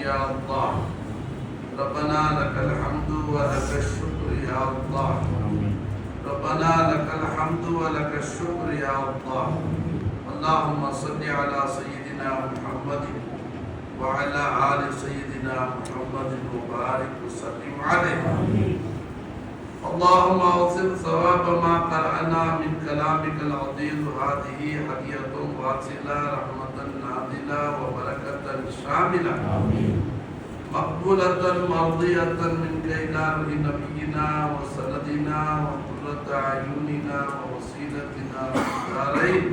يا الله ربنا لك الحمد ولك الشكر يا الله ربنا لك الحمد ولك الشكر يا الله اللهم صل على سيدنا محمد وعلى آل سيدنا محمد وبارك وسلم عليه اللهم اوصل ثواب ما قرأنا من كلامك العظيم هذه هدية واصلة رحمة نازلة وبركة شاملة مقبولة مرضية من كيدار نبينا وسندنا وقرة أعيننا ووسيلتنا الدارين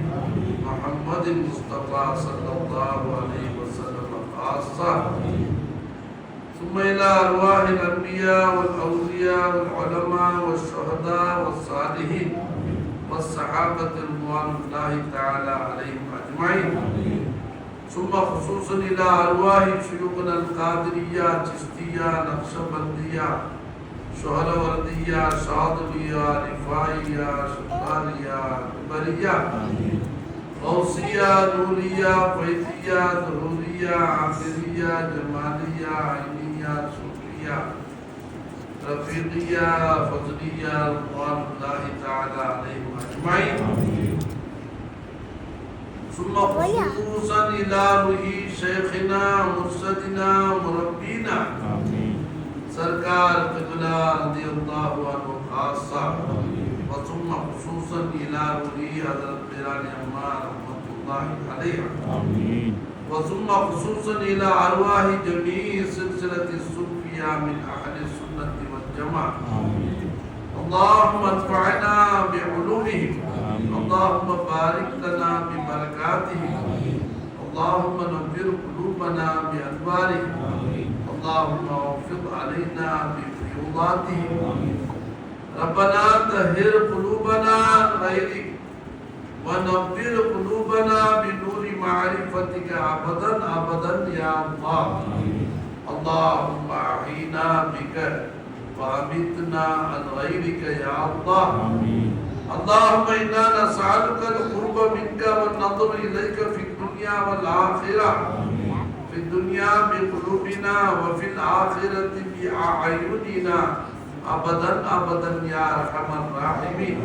محمد المصطفى صلى الله عليه وسلم خاصة ثم إلى أرواح الأنبياء والأولياء والعلماء والشهداء والصالحين والصحابة رضوان الله تعالى عليهم أجمعين ثم خصوصا إلى أرواح شيوخنا القادرية چشتية نقشبندية شهروردية شاذلية رفاعية شطارية برية غوثية نورية فيضية ظهورية عاقلية جمالية عينية صوفية رفيقية فضلية رضوان الله تعالى عليهم أجمعين ثم خصوصا إلى روح شيخنا مرشدنا مربينا سرکار قبلہ رضی اللہ عنہ خاصہ وثم خصوصا إلى روح حضرت پیران عمار رحمت اللہ علیہ وثم خصوصا إلى أرواح جميع سلسلة الصوفية من أهل السنة والجماعة اللهم ادفعنا بعلومهم اللهم بارك لنا ببركاتهم اللهم نور قلوبنا بأنوارهم اللهم وفق علينا بفيوضاتهم ربنا طهر قلوبنا غيرك ونور قلوبنا بنور معرفتك أبدا أبدا يا الله اللهم أحينا بك وأمتنا عن غيرك يا الله اللهم إنا نسألك القرب منك والنظر إليك في الدنيا والآخرة في الدنيا بقلوبنا وفي الآخرة بأعيننا أبدا أبدا يا أرحم الراحمين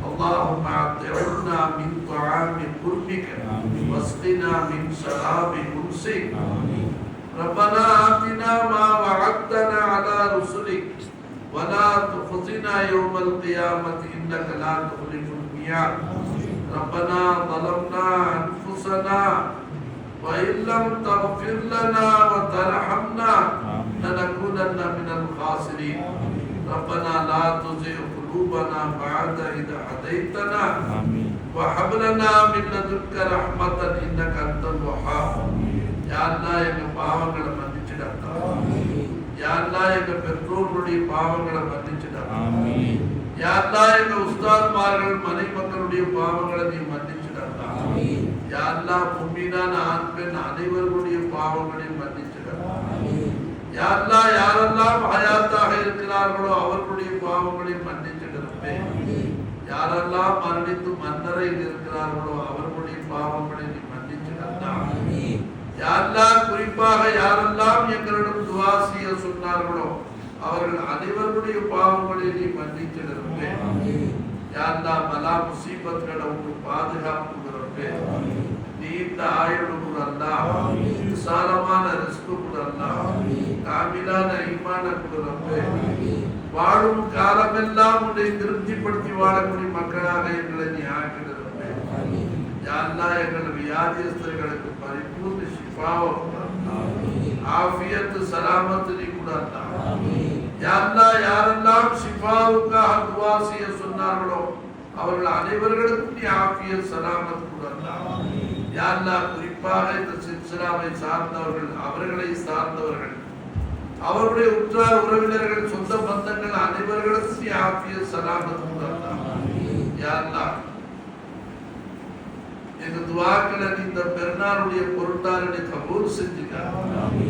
اللهم أطعمنا من طعام قربك واسقنا من شراب أنسك ربنا آتنا ما وعدتنا على رسلك ولا تخزنا يوم القيامة إنك لا تخلف الميعاد ربنا ظلمنا أنفسنا وإن لم تغفر لنا وترحمنا لنكونن من الخاسرين ربنا لا تزغ قلوبنا بعد إذ هديتنا وهب لنا من لدنك رحمة إنك أنت الوهاب يا الله எங்க பாவங்களை மன்னிச்சிடு யா அல்லாஹ் எங்க பெற்றோர்களுடைய பாவங்களை மன்னிச்சிடு யா அல்லாஹ் எங்க உஸ்தாத்மார்கள் மனைமக்களுடைய பாவங்களை நீ மன்னிச்சிடு யா அல்லாஹ் முஃமினான ஆண் பெண் அனைவருடைய பாவங்களை மன்னிச்சிடு யா அல்லாஹ் யாரெல்லாம் ஹயாத்தாக இருக்கிறார்களோ அவர்களுடைய பாவங்களை மன்னிச்சிடு ரப்பே யாரெல்லாம் மரணித்து மன்னரையில் இருக்கிறார்களோ அவர்களுடைய பாவங்களை நீ மன்னிச்சிடு ஆமீன் யா அல்லாஹ் குறிப்பாக யாரெல்லாம் எங்களிடம் துஆ செய்ய சொன்னார்களோ அவர்கள் அனைவருடைய பாவங்களை நீ மன்னிச்சிடு ரப்பே யா அல்லாஹ் பலா முசீபத்களை விட்டு பாதுகாப்பு ரப்பே நீண்ட ஆயுள் கொடு அல்லாஹ் விசாலமான ரிஸ்க் கொடு அல்லாஹ் காமிலான ஈமான கொடு ரப்பே வாழும் காலமெல்லாம் உன்னை திருப்திப்படுத்தி வாழக்கூடிய மக்களாக எங்களை நீ ஆக்கிடு ரப்பே யா அல்லாஹ் எங்கள் வியாதியஸ்தர்களுக்கு பரிபூர்ண ஷிஃபாவை ஆஃபியத் சலாமத் நீ கொடு அல்லாஹ் யா அல்லாஹ் யாரெல்லாம் ஷிஃபாவுக்காக துஆ செய்ய சொன்னார்களோ அவர்கள் அனைவர்களுக்கும் நீ ஆஃபியத் சலாமத் கொடு அல்லாஹ் யா அல்லாஹ் குறிப்பாக இந்த சில்சிலாவை சார்ந்தவர்கள் அவர்களை சார்ந்தவர்கள் அவருடைய உற்றார் உறவினர்கள் சொந்த பந்தங்கள் அனைவர்களுக்கும் நீ ஆஃபியத் சலாமத் கொடு அல்லாஹ் யா அல்லாஹ் எங்க துஆக்களை நீ இந்த பெருநாளுடைய பொருட்டால் நீ கபூல் செஞ்சுக்க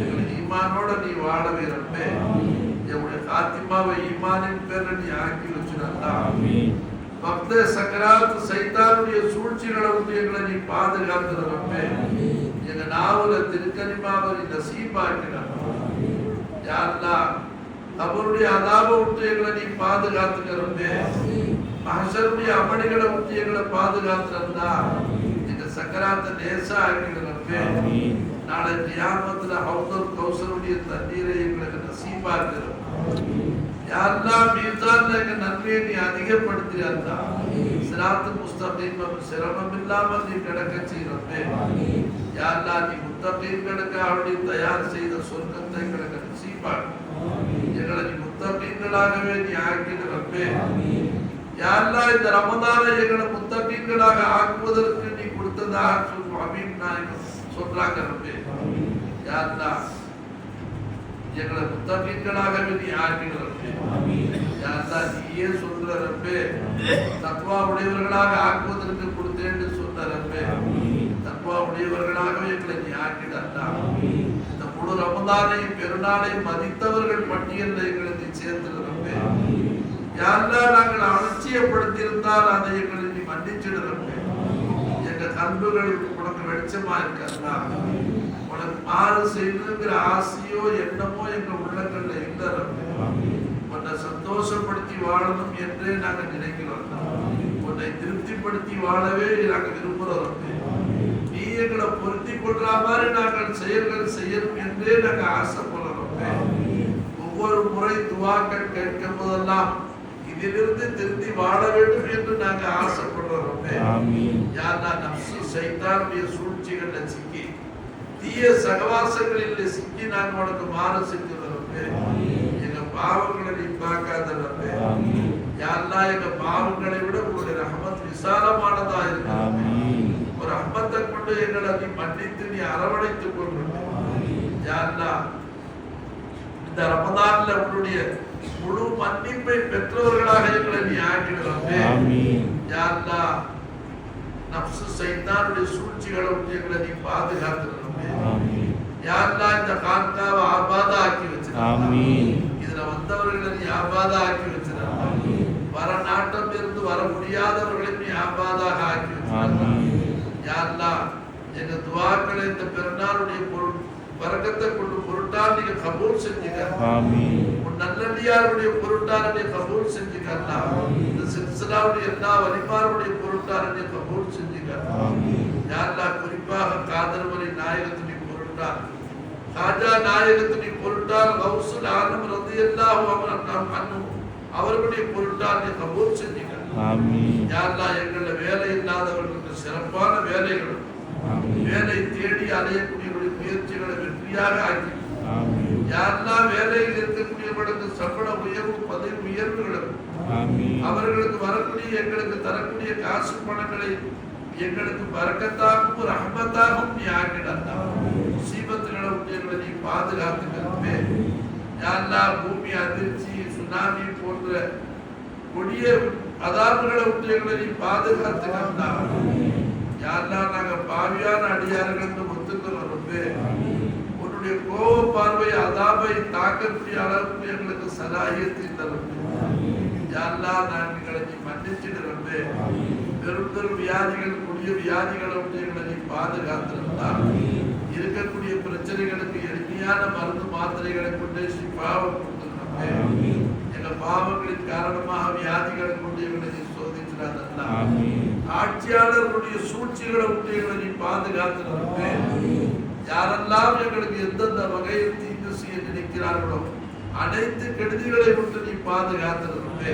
எங்களை ஈமானோட நீ வாழவே ரப்பே எங்களுடைய காத்திமாவை ஈமானின் பேர்ல நீ ஆக்கி வச்சிரு அல்லாஹ் வக்த சக்கராத் சைத்தானுடைய சூழ்ச்சிகளை விட்டு எங்களை நீ பாதுகாத்துற ரப்பே. எங்க நாவல திருக்கனிமாவை நசீபாக்கிறார். யா அல்லாஹ் அவருடைய அதாபை விட்டு எங்களை நீ பாதுகாத்துக்க ரப்பே. மஹ்ஷருடைய அமளிகளை விட்டு எங்களை பாதுகாத்துறா. எங்க சக்கராத்தை லேசா ஆக்கிட ரப்பே. நாளை கியாமத்துல ஹவுதுல் கௌசருடைய தண்ணீரை எங்களுக்கு நசீபாக்குறோம். யா அல்லாஹ் மீசான்ல எங்க நன்மையை நீ அதிகப்படுத்தியா. சிராத்துல் முஸ்தகீம் சிரமம் இல்லாமல் நீ கடக்க செய்யறப்பே. யா அல்லாஹ் நீ முத்தகீன்களுக்கு அவருடைய தயார் செய்த சொர்க்கத்தை எங்களுக்கு நசீபாக்கு. எங்களை நீ முத்தகீன்களாகவே நீ ஆக்கிடுறப்பே. யா அல்லாஹ் இந்த ரமதானை எங்களை முத்தகீன்களாக ஆக்குவதற்கு நீ கொடுத்ததாக சொல்லுவோம். அமீன் நாயகம் சொல்றாங்க ரப்பே. யா அல்லாஹ் எங்களை முத்தகீன்களாகவே நீ ஆக்கிடுறப்பே. யா அல்லாஹ் நீயே சொல்ற ரப்பே. தக்வா உடையவர்களாக ஆக்குவதற்கு கொடுத்தேன்னு சொன்ன ரப்பே. தக்வா உடையவர்களாகவே எங்களை நீ ஆக்கிடா. இந்த முழு ரமதானையும் பெருநாளையும் மதித்தவர்கள் பட்டியலில் எங்களை நீ சேர்த்து ரப்பே. யா அல்லாஹ் நாங்கள் அலட்சியப்படுத்தியிருந்தால் அதை எங்களை நீ மன்னிச்சிடுறப்பே. எங்க கண்புகள் உனக்கு வெளிச்சமா இருக்கா. உனக்கு மாறு செய்யணுங்கிற ஆசையோ எண்ணமோ எங்க உள்ளங்கள்ல இல்ல ரப்பே. உன்னை சந்தோஷப்படுத்தி வாழணும் என்றே நாங்க நினைக்கிறோம். உன்னை திருப்திப்படுத்தி வாழவே நாங்க விரும்புறோம் ரப்பே. நீ எங்களை பொருத்தி கொள்ற மாதிரி நாங்கள் செயல்கள் செய்யணும் என்றே நாங்க ஆசைப்படுறோம் ரப்பே. ஒவ்வொரு முறை துவாக்கள் கேட்கும் போதெல்லாம் இதிலிருந்து திருந்தி வாழ வேண்டும் என்று நாங்க ஆசைப்படுறோம் ரப்பே. யா அல்லாஹ் நஃப்ஸ் சைத்தானுடைய சூழ்ச்சிகள்ல சிக்கி தீய சகவாசங்களில் சிக்கி நாங்க உனக்கு மாறு செஞ்சுறோம் ரப்பே. எங்க பாவங்களை நீ பார்க்காத ரப்பே. யா அல்லாஹ் எங்க பாவங்களை விட உங்களுடைய ரஹ்மத் விசாலமானதா இருக்கு. ஒரு ரஹ்மத்தை கொண்டு எங்களை நீ மன்னித்து நீ அரவணைத்துக் கொண்டு யா அல்லாஹ் இந்த ரமதான்ல உன்னுடைய முழு மன்னிப்பை பெற்றவர்களாக எங்களை நீ ஆக்கிடுறப்பே. யா அல்லாஹ் நஃப்ஸ் சைத்தானுடைய சூழ்ச்சிகளை விட்டு எங்களை நீ பாதுகாத்துறப்பே. யா அல்லாஹ் இந்த கான்காவை ஆபாதா ஆக்கி வச்சிருக்க. இதுல வந்தவர்களை நீ ஆபாதா ஆக்கி வச்சிருக்க. வர நாட்டம் இருந்து வர முடியாதவர்களை நீ ஆபாதாக ஆக்கி வச்சிருக்க. யா அல்லாஹ் எங்க துஆக்களை இந்த பெருநாளுடைய பரக்கத்தை கொண்டு பொருட்டால் நீங்க கபூல் செஞ்சுக்க. உன் நல்லடியாருடைய பொருட்டால் நீ கபூல் செஞ்சுக்க. இந்த சில்சிலாவுடைய எல்லா வலிமாருடைய பொருட்டால் நீ கபூல் செஞ்சுக்க. யா அல்லாஹ் குறிப்பாக காதர்வலி நாயகத்தின் பொருட்டால் காஜா நாயகத்தின் பொருட்டால் கௌசுல் ஆலம் ரலியல்லாஹு அன்ஹு அவர்களுடைய பொருட்டால் நீ கபூல் செஞ்சுக்க. யா அல்லாஹ் எங்கள வேலை இல்லாதவர்களுக்கு சிறப்பான வேலைகள் வேலை தேடி அலையக்கூடிய முயற்சிகளை வெற்றியாக ஆக்கி யா அல்லாஹ் வேலையில் இருக்கக்கூடியவர்களுக்கு சம்பள உயர்வு பதவி உயர்வுகளும் அவர்களுக்கு வரக்கூடிய எங்களுக்கு தரக்கூடிய காசு பணங்களை எங்களுக்கு பரக்கத்தாகவும் ரஹ்மத்தாகவும் நீ ஆக்கிடா. முசீபத்துகளை விட்டு எங்களை நீ பாதுகாத்துக்கிறப்பே. யா அல்லாஹ் பூமி அதிர்ச்சி சுனாமி போன்ற கொடிய அதாபுகளை விட்டு எங்களை நீ பாதுகாத்துக்கிறா. யா அல்லாஹ் நாங்க பாவியான அடியார்கள் ஒத்துக்கிறோம் ரப்பே. உன்னுடைய கோப பார்வை அதாபை தாக்கக்கூடிய அளவுக்கு எங்களுக்கு சலாஹியத்தை தரும். யா அல்லாஹ் நாங்களை நீ மன்னிச்சிடு ரப்பே. பெரும் பெரும் வியாதிகள் கொடிய வியாதிகளை விட்டு எங்களை நீ பாதுகாத்திருந்தா. இருக்கக்கூடிய பிரச்சனைகளுக்கு எளிமையான மருந்து மாத்திரைகளை கொண்டு ஷிஃபாவை கொடுத்துருந்தே. எங்க பாவங்களின் காரணமாக வியாதிகளை கொண்டு எங்களை நீ சோதிச்சிடாதல்லா. ஆட்சியாளர்களுடைய சூழ்ச்சிகளை விட்டு எங்களை நீ பாதுகாத்திருந்தே. யாரெல்லாம் எங்களுக்கு எந்தெந்த வகையில் தீங்கு செய்ய நினைக்கிறார்களோ அனைத்து கெடுதிகளை விட்டு நீ பாதுகாத்திருந்தே.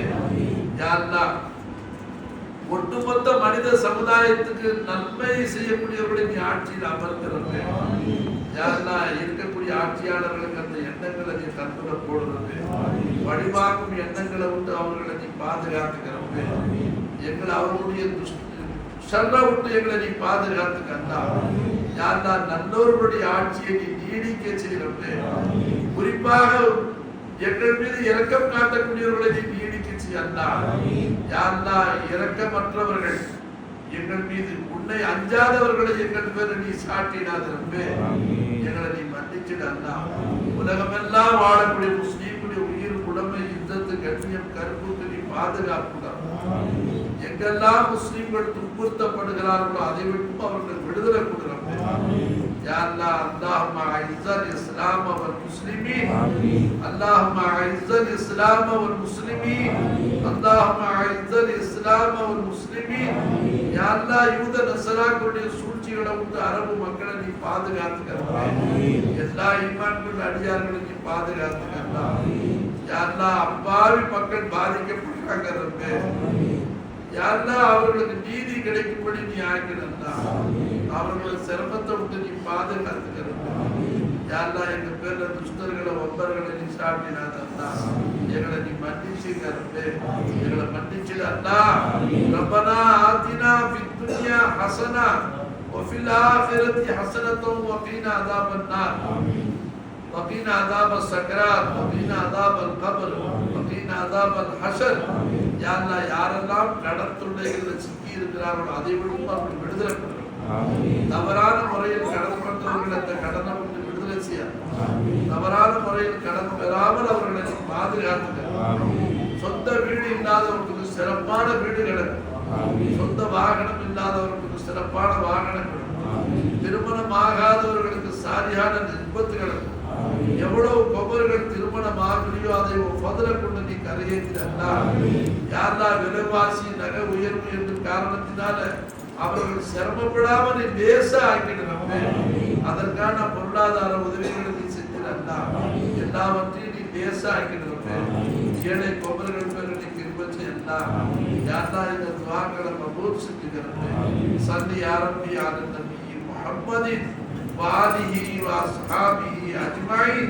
யா அல்லாஹ் ஒட்டுமொத்த மனித சமுதாயத்துக்கு நன்மை செய்யக்கூடியவர்களை நீ ஆட்சியில் அமர்த்திருந்தே. யா அல்லாஹ் இருக்கக்கூடிய ஆட்சியாளர்களுக்கு அந்த எண்ணங்களை நீ கண்ணுல போடுறது. வழிவாக்கும் எண்ணங்களை விட்டு அவர்களை நீ பாதுகாத்துக்கிறப்பே. எங்களை அவர்களுடைய ஷர்ர விட்டு எங்களை நீ பாதுகாத்துக்கண்டா. யா அல்லாஹ் நல்லோர்களுடைய ஆட்சியை நீ நீடிக்க செய்யறப்பே. குறிப்பாக எங்கள் மீது இரக்கம் காட்டக்கூடியவர்களை நீ நீடிக்க செய்யண்டா. யா அல்லாஹ் இரக்கமற்றவர்கள் எங்கள் மீது உன்னை அஞ்சாதவர்களை எங்கள் பேரு நீ சாட்டிடாதே. எங்களை நீ மன்னிச்சிடா. உலகமெல்லாம் வாழக்கூடிய முஸ்லீம்களுடைய உயிர் உடமை யுத்தத்து கண்ணியம் கருப்புக்கு நீ பாதுகாப்புதான். எங்கெல்லாம் முஸ்லிம்கள் துன்புறுத்தப்படுகிறார்களோ அதை விட்டு அவர்கள் விடுதலை கொடுக்கிறோம். யா அல்லாஹ், அல்லாஹும்ம அஇஸ்ஸல் இஸ்லாம் வல் முஸ்லிமீன், அல்லாஹும்ம அஇஸ்ஸல் இஸ்லாம் வல் முஸ்லிமீன், அல்லாஹும்ம அஇஸ்ஸல் இஸ்லாம் வல் முஸ்லிமீன். யா அல்லாஹ், யூத நஸராக்களுடைய சூழ்ச்சிகளை விட்டு அரபு மக்களை நீ பாதுகாத்துக்கிறாய். எல்லா ஈமான் கொண்ட அடியார்களை நீ பாதுகாத்துக்கிறாய். யா அல்லாஹ், அப்பாவி மக்கள் பாதிக்கப்படுறாங்க ரப்பே. யா அல்லாஹ், அவர்களுக்கு நீதி கிடைக்கும்படி நீ ஆக்கிடா. அவர்களுக்கு சிரமத்தை விட்டு நீ பாதுகாத்துக்கிறது. யா அல்லாஹ், எங்க பேர்ல துஷ்டர்களை ஒவ்வொருகளை நீ சாட்டினாதா, எங்களை நீ மன்னிச்சுக்கிறப்பே, எங்களை மன்னிச்சுடா. ரப்பனா ஆத்தினா ஃபித் துன்யா ஹஸனா وفي الآخرة حسنة وقنا عذاب النار وقنا عذاب السكرات وقنا عذاب القبر وقنا عذاب الحشر. யா அல்லாஹ், யாரெல்லாம் கடன் தொல்லைகளில் சிக்கி இருக்கிறார்களோ அதை விட்டு அவர்கள் விடுதலை பண்ணுறோம். தவறான முறையில் கடன் பண்றவர்கள் அந்த கடனை விட்டு விடுதலை செய்ய, தவறான முறையில் கடன் பெறாமல் அவர்களை பாதுகாத்துக்கிறார். சொந்த வீடு இல்லாதவர்களுக்கு சிறப்பான வீடு கிடைக்கும். சொந்த வாகனம் இல்லாதவர்களுக்கு சிறப்பான வாகனம் கிடைக்கும். திருமணம் ஆகாதவர்களுக்கு சாரியான விபத்து கிடைக்கும். எவ்வளவு கொபர்கள் திருமணம் ஆகலையோ அதை பதில கொண்டு நீ கரையேற்றா. யாரெல்லாம் விலைவாசி நகை உயர்வு என்ற காரணத்தினால அவர்கள் சிரமப்படாமல் நீ லேசா ஆக்கிடுறாங்க. அதற்கான பொருளாதார உதவிகளை நீ செஞ்சிடா. எல்லாவற்றையும் நீ லேசா ஆக்கிடுறாங்க. ஏழை கொபர்கள் பேர் நீ கிருபை எல்லா யாரெல்லாம் இந்த துவாக்களை கபூல் செஞ்சுக்கிறது. சல்லி யா ரப்பி அலா நபி முஹம்மதின் وآله وأصحابه أجمعين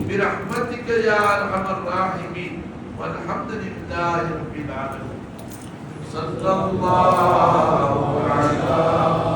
برحمتك يا أرحم الراحمين والحمد لله رب العالمين. صلى الله على